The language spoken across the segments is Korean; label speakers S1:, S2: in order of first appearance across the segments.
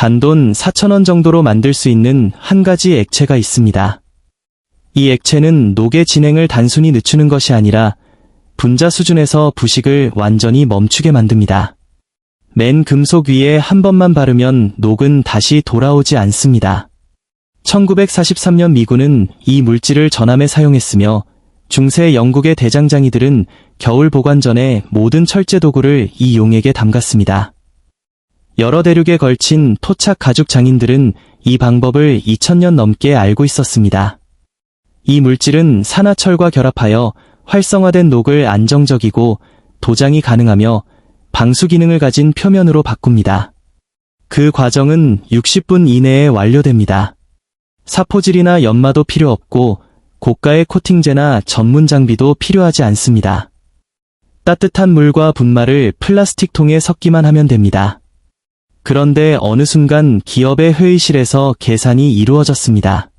S1: 단돈 4,000원 정도로 만들 수 있는 한 가지 액체가 있습니다. 이 액체는 녹의 진행을 단순히 늦추는 것이 아니라 분자 수준에서 부식을 완전히 멈추게 만듭니다. 맨 금속 위에 한 번만 바르면 녹은 다시 돌아오지 않습니다. 1943년 미군은 이 물질을 전함에 사용했으며 중세 영국의 대장장이들은 겨울 보관 전에 모든 철제 도구를 이 용액에 담갔습니다. 여러 대륙에 걸친 토착 가죽 장인들은 이 방법을 2000년 넘게 알고 있었습니다. 이 물질은 산화철과 결합하여 활성화된 녹을 안정적이고 도장이 가능하며 방수 기능을 가진 표면으로 바꿉니다. 그 과정은 60분 이내에 완료됩니다. 사포질이나 연마도 필요 없고 고가의 코팅제나 전문 장비도 필요하지 않습니다. 따뜻한 물과 분말을 플라스틱 통에 섞기만 하면 됩니다. 그런데 어느 순간 기업의 회의실에서 계산이 이루어졌습니다.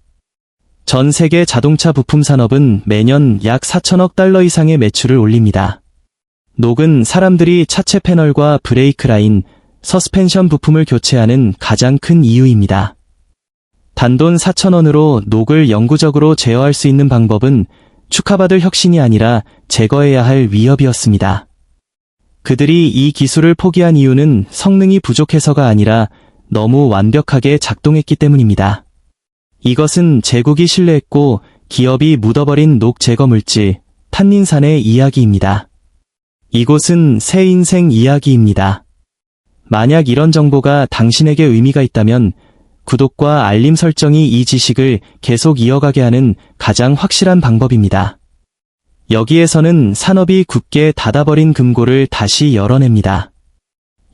S1: 전 세계 자동차 부품 산업은 매년 약 4천억 달러 이상의 매출을 올립니다. 녹은 사람들이 차체 패널과 브레이크 라인, 서스펜션 부품을 교체하는 가장 큰 이유입니다. 단돈 4,000원으로 녹을 영구적으로 제어할 수 있는 방법은 축하받을 혁신이 아니라 제거해야 할 위협이었습니다. 그들이 이 기술을 포기한 이유는 성능이 부족해서가 아니라 너무 완벽하게 작동했기 때문입니다. 이것은 제국이 신뢰했고 기업이 묻어버린 녹 제거 물질, 탄닌산의 이야기입니다. 이곳은 새 인생 이야기입니다. 만약 이런 정보가 당신에게 의미가 있다면 구독과 알림 설정이 이 지식을 계속 이어가게 하는 가장 확실한 방법입니다. 여기에서는 산업이 굳게 닫아버린 금고를 다시 열어냅니다.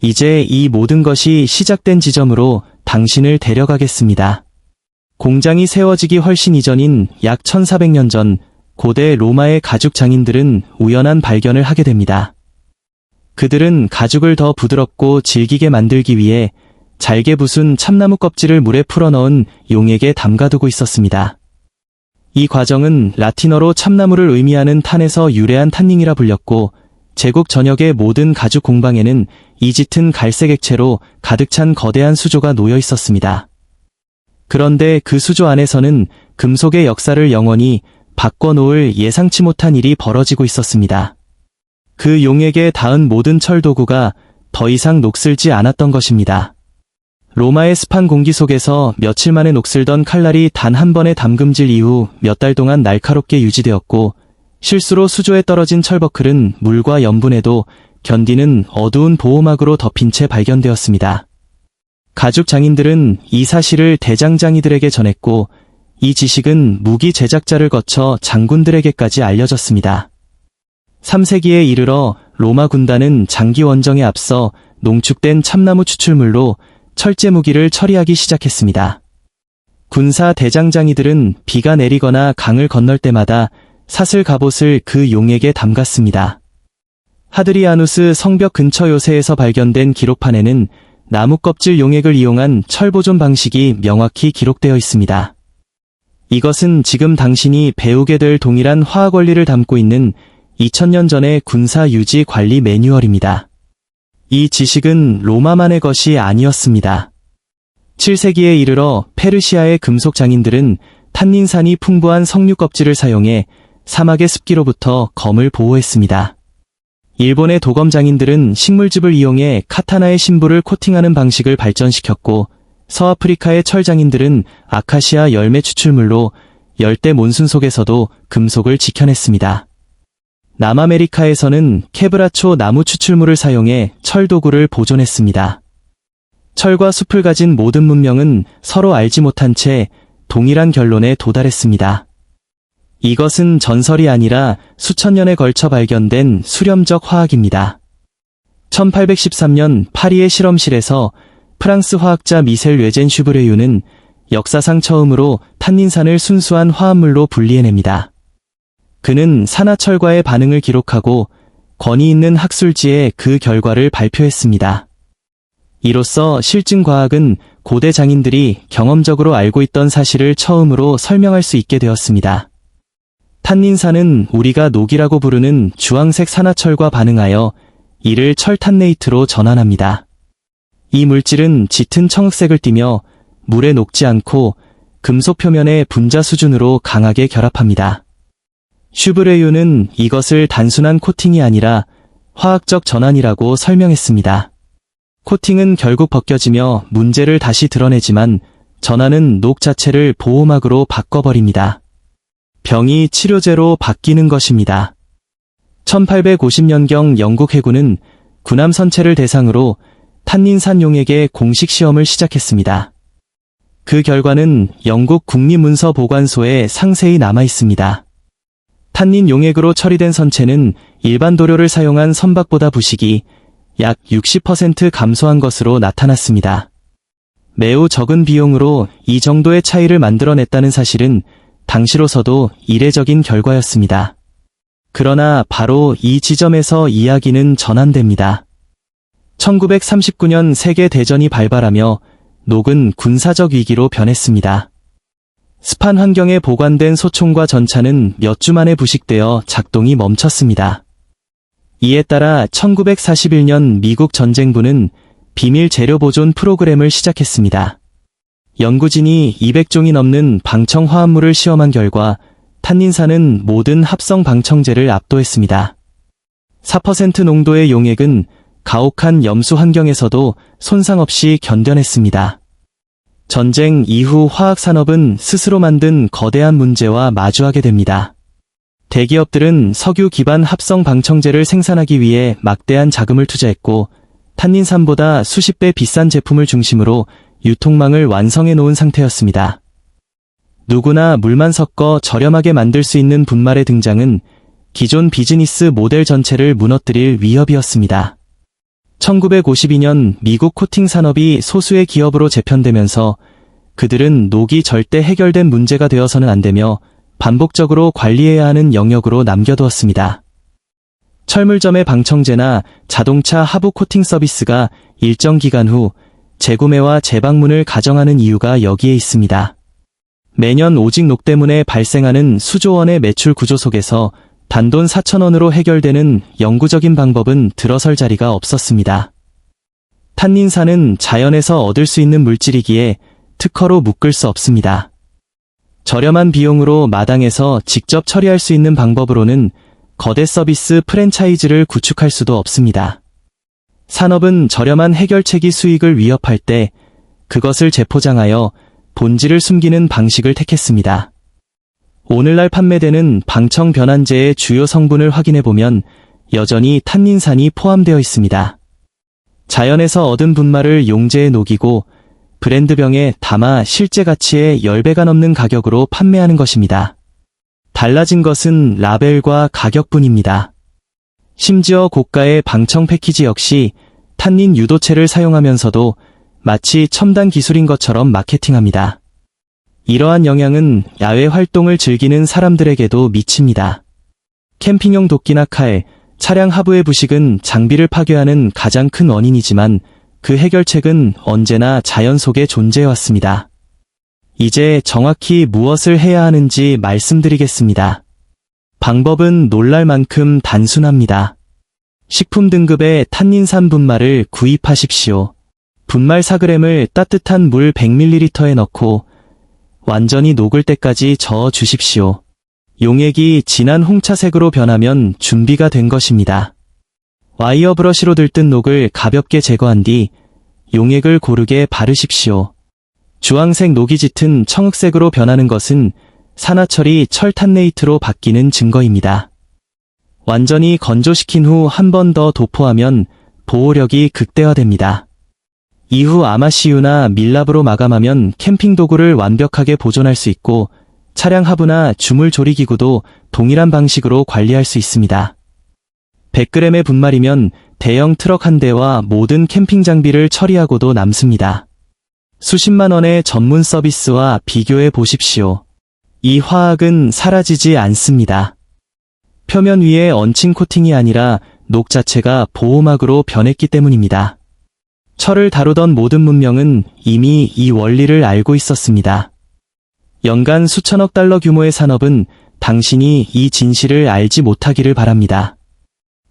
S1: 이제 이 모든 것이 시작된 지점으로 당신을 데려가겠습니다. 공장이 세워지기 훨씬 이전인 약 1400년 전 고대 로마의 가죽 장인들은 우연한 발견을 하게 됩니다. 그들은 가죽을 더 부드럽고 질기게 만들기 위해 잘게 부순 참나무 껍질을 물에 풀어넣은 용액에 담가두고 있었습니다. 이 과정은 라틴어로 참나무를 의미하는 탄에서 유래한 탄닌이라 불렸고 제국 전역의 모든 가죽 공방에는 이 짙은 갈색 액체로 가득 찬 거대한 수조가 놓여 있었습니다. 그런데 그 수조 안에서는 금속의 역사를 영원히 바꿔놓을 예상치 못한 일이 벌어지고 있었습니다. 그 용액에 닿은 모든 철 도구가 더 이상 녹슬지 않았던 것입니다. 로마의 습한 공기 속에서 며칠 만에 녹슬던 칼날이 단 한 번의 담금질 이후 몇 달 동안 날카롭게 유지되었고 실수로 수조에 떨어진 철버클은 물과 염분에도 견디는 어두운 보호막으로 덮인 채 발견되었습니다. 가죽 장인들은 이 사실을 대장장이들에게 전했고 이 지식은 무기 제작자를 거쳐 장군들에게까지 알려졌습니다. 3세기에 이르러 로마 군단은 장기 원정에 앞서 농축된 참나무 추출물로 철제 무기를 처리하기 시작했습니다. 군사 대장장이들은 비가 내리거나 강을 건널 때마다 사슬 갑옷을 그 용액에 담갔습니다. 하드리아누스 성벽 근처 요새에서 발견된 기록판에는 나무 껍질 용액을 이용한 철 보존 방식이 명확히 기록되어 있습니다. 이것은 지금 당신이 배우게 될 동일한 화학 원리를 담고 있는 2000년 전의 군사 유지 관리 매뉴얼입니다. 이 지식은 로마만의 것이 아니었습니다. 7세기에 이르러 페르시아의 금속 장인들은 탄닌산이 풍부한 석류 껍질을 사용해 사막의 습기로부터 검을 보호했습니다. 일본의 도검 장인들은 식물즙을 이용해 카타나의 심부를 코팅하는 방식을 발전시켰고 서아프리카의 철 장인들은 아카시아 열매 추출물로 열대 몬순 속에서도 금속을 지켜냈습니다. 남아메리카에서는 케브라초 나무 추출물을 사용해 철 도구를 보존했습니다. 철과 숲을 가진 모든 문명은 서로 알지 못한 채 동일한 결론에 도달했습니다. 이것은 전설이 아니라 수천 년에 걸쳐 발견된 수렴적 화학입니다. 1813년 파리의 실험실에서 프랑스 화학자 미셀 뇌젠 슈브레유는 역사상 처음으로 탄닌산을 순수한 화합물로 분리해냅니다. 그는 산화철과의 반응을 기록하고 권위 있는 학술지에 그 결과를 발표했습니다. 이로써 실증과학은 고대 장인들이 경험적으로 알고 있던 사실을 처음으로 설명할 수 있게 되었습니다. 탄닌산은 우리가 녹이라고 부르는 주황색 산화철과 반응하여 이를 철탄네이트로 전환합니다. 이 물질은 짙은 청흑색을 띠며 물에 녹지 않고 금속 표면의 분자 수준으로 강하게 결합합니다. 슈브레유는 이것을 단순한 코팅이 아니라 화학적 전환이라고 설명했습니다. 코팅은 결국 벗겨지며 문제를 다시 드러내지만 전환은 녹 자체를 보호막으로 바꿔버립니다. 병이 치료제로 바뀌는 것입니다. 1850년경 영국 해군은 군함 선체를 대상으로 탄닌산 용액의 공식 시험을 시작했습니다. 그 결과는 영국 국립문서보관소에 상세히 남아 있습니다. 탄닌 용액으로 처리된 선체는 일반 도료를 사용한 선박보다 부식이 약 60% 감소한 것으로 나타났습니다. 매우 적은 비용으로 이 정도의 차이를 만들어냈다는 사실은 당시로서도 이례적인 결과였습니다. 그러나 바로 이 지점에서 이야기는 전환됩니다. 1939년 세계대전이 발발하며 녹은 군사적 위기로 변했습니다. 습한 환경에 보관된 소총과 전차는 몇 주 만에 부식되어 작동이 멈췄습니다. 이에 따라 1941년 미국 전쟁부는 비밀 재료 보존 프로그램을 시작했습니다. 연구진이 200종이 넘는 방청 화합물을 시험한 결과 탄닌산은 모든 합성 방청제를 압도했습니다. 4% 농도의 용액은 가혹한 염수 환경에서도 손상 없이 견뎌냈습니다. 전쟁 이후 화학산업은 스스로 만든 거대한 문제와 마주하게 됩니다. 대기업들은 석유 기반 합성 방청제를 생산하기 위해 막대한 자금을 투자했고 탄닌산보다 수십 배 비싼 제품을 중심으로 유통망을 완성해 놓은 상태였습니다. 누구나 물만 섞어 저렴하게 만들 수 있는 분말의 등장은 기존 비즈니스 모델 전체를 무너뜨릴 위협이었습니다. 1952년 미국 코팅 산업이 소수의 기업으로 재편되면서 그들은 녹이 절대 해결된 문제가 되어서는 안 되며 반복적으로 관리해야 하는 영역으로 남겨두었습니다. 철물점의 방청제나 자동차 하부 코팅 서비스가 일정 기간 후 재구매와 재방문을 가정하는 이유가 여기에 있습니다. 매년 오직 녹 때문에 발생하는 수조 원의 매출 구조 속에서 단돈 4,000원으로 해결되는 영구적인 방법은 들어설 자리가 없었습니다. 탄닌산은 자연에서 얻을 수 있는 물질이기에 특허로 묶을 수 없습니다. 저렴한 비용으로 마당에서 직접 처리할 수 있는 방법으로는 거대 서비스 프랜차이즈를 구축할 수도 없습니다. 산업은 저렴한 해결책이 수익을 위협할 때 그것을 재포장하여 본질을 숨기는 방식을 택했습니다. 오늘날 판매되는 방청 변환제의 주요 성분을 확인해보면 여전히 탄닌산이 포함되어 있습니다. 자연에서 얻은 분말을 용제에 녹이고 브랜드병에 담아 실제 가치의 10배가 넘는 가격으로 판매하는 것입니다. 달라진 것은 라벨과 가격뿐입니다. 심지어 고가의 방청 패키지 역시 탄닌 유도체를 사용하면서도 마치 첨단 기술인 것처럼 마케팅합니다. 이러한 영향은 야외 활동을 즐기는 사람들에게도 미칩니다. 캠핑용 도끼나 칼, 차량 하부의 부식은 장비를 파괴하는 가장 큰 원인이지만 그 해결책은 언제나 자연 속에 존재해왔습니다. 이제 정확히 무엇을 해야 하는지 말씀드리겠습니다. 방법은 놀랄 만큼 단순합니다. 식품 등급의 탄닌산 분말을 구입하십시오. 분말 4g을 따뜻한 물 100ml에 넣고 완전히 녹을 때까지 저어 주십시오. 용액이 진한 홍차색으로 변하면 준비가 된 것입니다. 와이어 브러쉬로 들뜬 녹을 가볍게 제거한 뒤 용액을 고르게 바르십시오. 주황색 녹이 짙은 청흑색으로 변하는 것은 산화철이 철탄네이트로 바뀌는 증거입니다. 완전히 건조시킨 후 한 번 더 도포하면 보호력이 극대화됩니다. 이후 아마시유나 밀랍으로 마감하면 캠핑 도구를 완벽하게 보존할 수 있고 차량 하부나 주물 조리기구도 동일한 방식으로 관리할 수 있습니다. 100g의 분말이면 대형 트럭 한 대와 모든 캠핑 장비를 처리하고도 남습니다. 수십만 원의 전문 서비스와 비교해 보십시오. 이 화학은 사라지지 않습니다. 표면 위에 얹힌 코팅이 아니라 녹 자체가 보호막으로 변했기 때문입니다. 철을 다루던 모든 문명은 이미 이 원리를 알고 있었습니다. 연간 수천억 달러 규모의 산업은 당신이 이 진실을 알지 못하기를 바랍니다.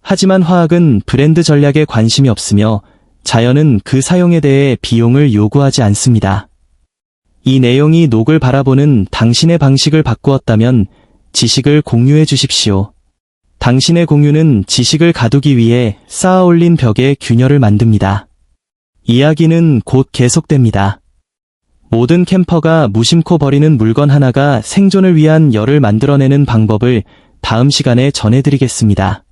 S1: 하지만 화학은 브랜드 전략에 관심이 없으며 자연은 그 사용에 대해 비용을 요구하지 않습니다. 이 내용이 녹을 바라보는 당신의 방식을 바꾸었다면 지식을 공유해 주십시오. 당신의 공유는 지식을 가두기 위해 쌓아 올린 벽에 균열을 만듭니다. 이야기는 곧 계속됩니다. 모든 캠퍼가 무심코 버리는 물건 하나가 생존을 위한 열을 만들어내는 방법을 다음 시간에 전해드리겠습니다.